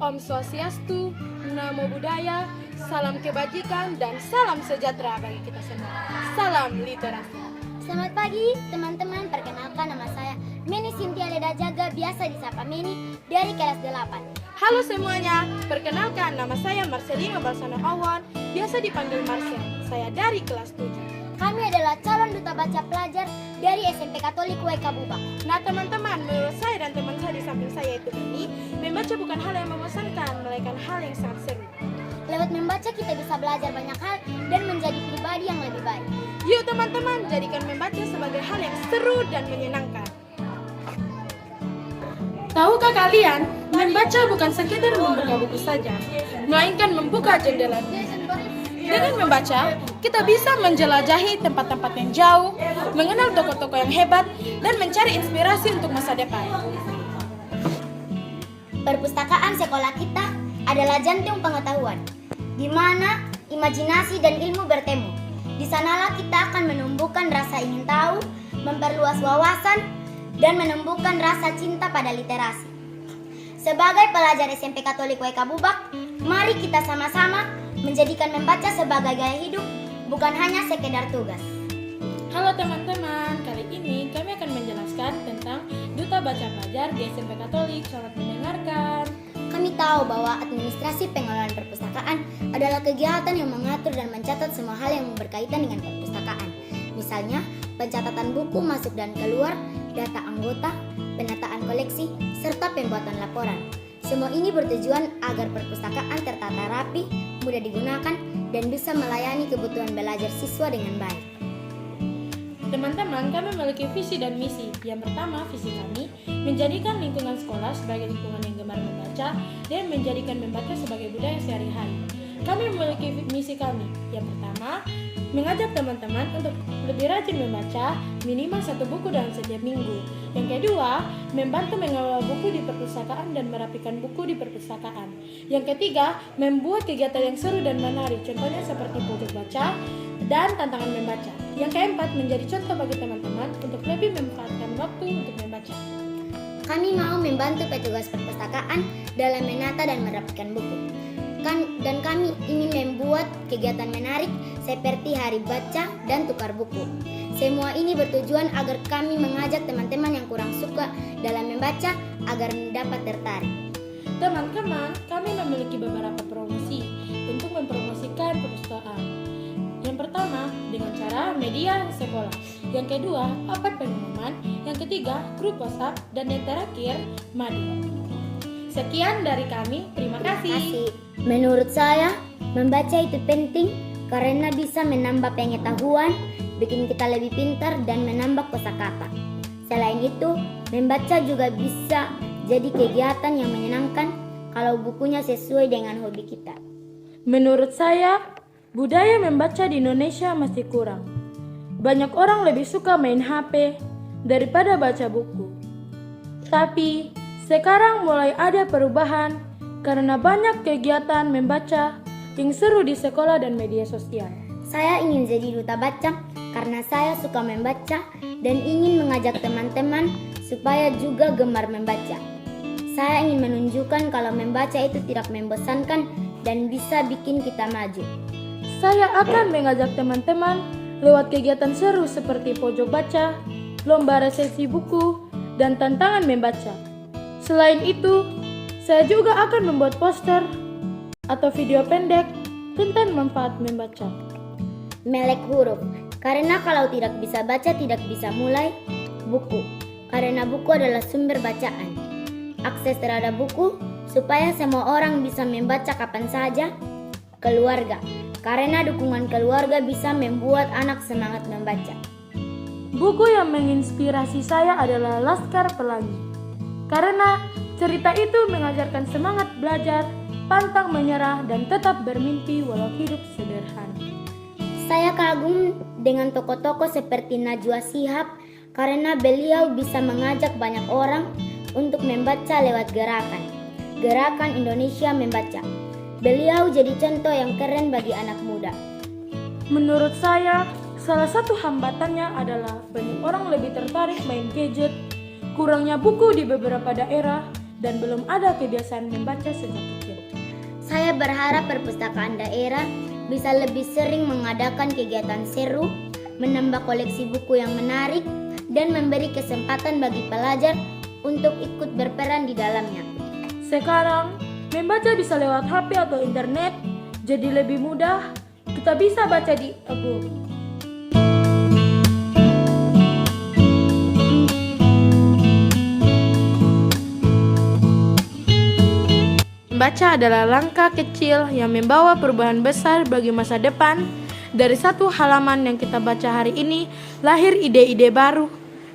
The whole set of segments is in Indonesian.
Om Swastiastu, Namo Buddhaya, salam kebajikan, dan salam sejahtera bagi kita semua. Salam literasi. Selamat pagi teman-teman, perkenalkan nama saya Meni Sintia Leda Jaga, biasa disapa Meni, dari kelas 8. Halo semuanya, perkenalkan nama saya Marcelina Balsano Awan, biasa dipanggil Marcel. Saya dari kelas 7. Kami adalah calon duta baca pelajar dari SMP Katolik WK Bubak. Nah teman-teman, menurut saya dan teman saya di samping saya itu ini, membaca bukan hal yang membosankan, melainkan hal yang sangat seru. Lewat membaca kita bisa belajar banyak hal dan menjadi pribadi yang lebih baik. Yuk teman-teman, jadikan membaca sebagai hal yang seru dan menyenangkan. Tahukah kalian, membaca bukan sekedar membuka buku saja, melainkan membuka jendela. Dengan membaca, kita bisa menjelajahi tempat-tempat yang jauh, mengenal tokoh-tokoh yang hebat, dan mencari inspirasi untuk masa depan. Perpustakaan sekolah kita adalah jantung pengetahuan, di mana imajinasi dan ilmu bertemu. Di sanalah kita akan menumbuhkan rasa ingin tahu, memperluas wawasan, dan menumbuhkan rasa cinta pada literasi. Sebagai pelajar SMP Katolik WK Bubak, mari kita sama-sama menjadikan membaca sebagai gaya hidup, bukan hanya sekedar tugas. Halo teman-teman, kali ini kami akan menjelaskan tentang Duta Baca Pelajar di SMP Katolik. Selamat mendengarkan. Kami tahu bahwa administrasi pengelolaan perpustakaan adalah kegiatan yang mengatur dan mencatat semua hal yang berkaitan dengan perpustakaan. Misalnya, pencatatan buku masuk dan keluar, data anggota, penataan koleksi, serta pembuatan laporan. Semua ini bertujuan agar perpustakaan tertata rapi, mudah digunakan, dan bisa melayani kebutuhan belajar siswa dengan baik. Teman-teman, kami memiliki visi dan misi. Yang pertama, visi kami menjadikan lingkungan sekolah sebagai lingkungan yang gemar membaca dan menjadikan membaca sebagai budaya sehari-hari. Kami memiliki misi kami. Yang pertama, mengajak teman-teman untuk lebih rajin membaca minimal 1 buku dalam setiap minggu. Yang kedua, membantu mengelola buku di perpustakaan dan merapikan buku di perpustakaan. Yang ketiga, membuat kegiatan yang seru dan menarik, contohnya seperti pojok baca dan tantangan membaca. Yang keempat, menjadi contoh bagi teman-teman untuk lebih memanfaatkan waktu untuk membaca. Kami mau membantu petugas perpustakaan dalam menata dan merapikan buku. Dan kami ingin membuat kegiatan menarik seperti hari baca dan tukar buku. Semua ini bertujuan agar kami mengajak teman-teman yang kurang suka dalam membaca agar dapat tertarik. Teman-teman, kami memiliki beberapa promosi untuk mempromosikan perpustakaan. Yang pertama, dengan cara media sekolah. Yang kedua, papan pengumuman. Yang ketiga, grup WhatsApp. Dan yang terakhir, Madi. Sekian dari kami, terima kasih. Menurut saya, membaca itu penting karena bisa menambah pengetahuan, bikin kita lebih pintar, dan menambah kosakata. Selain itu, membaca juga bisa jadi kegiatan yang menyenangkan kalau bukunya sesuai dengan hobi kita. Menurut saya, budaya membaca di Indonesia masih kurang. Banyak orang lebih suka main HP daripada baca buku. Tapi, sekarang mulai ada perubahan karena banyak kegiatan membaca yang seru di sekolah dan media sosial. Saya ingin jadi duta baca karena saya suka membaca dan ingin mengajak teman-teman supaya juga gemar membaca. Saya ingin menunjukkan kalau membaca itu tidak membosankan dan bisa bikin kita maju. Saya akan mengajak teman-teman lewat kegiatan seru seperti pojok baca, lomba resensi buku, dan tantangan membaca. Selain itu, saya juga akan membuat poster atau video pendek tentang manfaat membaca. Melek huruf, karena kalau tidak bisa baca tidak bisa mulai. Buku, karena buku adalah sumber bacaan. Akses terhadap buku, supaya semua orang bisa membaca kapan saja. Keluarga, karena dukungan keluarga bisa membuat anak semangat membaca. Buku yang menginspirasi saya adalah Laskar Pelangi. Karena cerita itu mengajarkan semangat belajar, pantang menyerah, dan tetap bermimpi walau hidup sederhana. Saya kagum dengan tokoh-tokoh seperti Najwa Shihab karena beliau bisa mengajak banyak orang untuk membaca lewat Gerakan Indonesia Membaca. Beliau jadi contoh yang keren bagi anak muda. Menurut saya, salah satu hambatannya adalah banyak orang lebih tertarik main gadget, kurangnya buku di beberapa daerah, dan belum ada kebiasaan membaca sejak kecil. Saya berharap perpustakaan daerah bisa lebih sering mengadakan kegiatan seru, menambah koleksi buku yang menarik, dan memberi kesempatan bagi pelajar untuk ikut berperan di dalamnya. Sekarang, membaca bisa lewat HP atau internet, jadi lebih mudah. Kita bisa baca di e-book. Membaca adalah langkah kecil yang membawa perubahan besar bagi masa depan. Dari satu halaman yang kita baca hari ini, lahir ide-ide baru,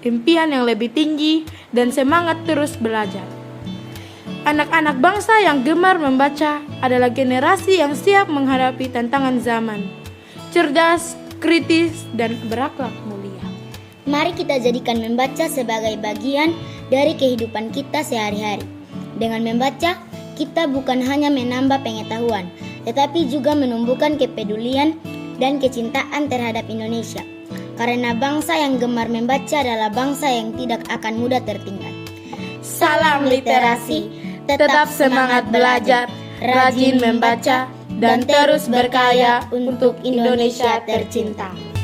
impian yang lebih tinggi, dan semangat terus belajar. Anak-anak bangsa yang gemar membaca adalah generasi yang siap menghadapi tantangan zaman, cerdas, kritis, dan berakhlak mulia. Mari kita jadikan membaca sebagai bagian dari kehidupan kita sehari-hari. Dengan membaca, kita bukan hanya menambah pengetahuan, tetapi juga menumbuhkan kepedulian dan kecintaan terhadap Indonesia. Karena bangsa yang gemar membaca adalah bangsa yang tidak akan mudah tertinggal. Salam literasi, tetap semangat belajar, rajin membaca, dan terus berkarya untuk Indonesia tercinta.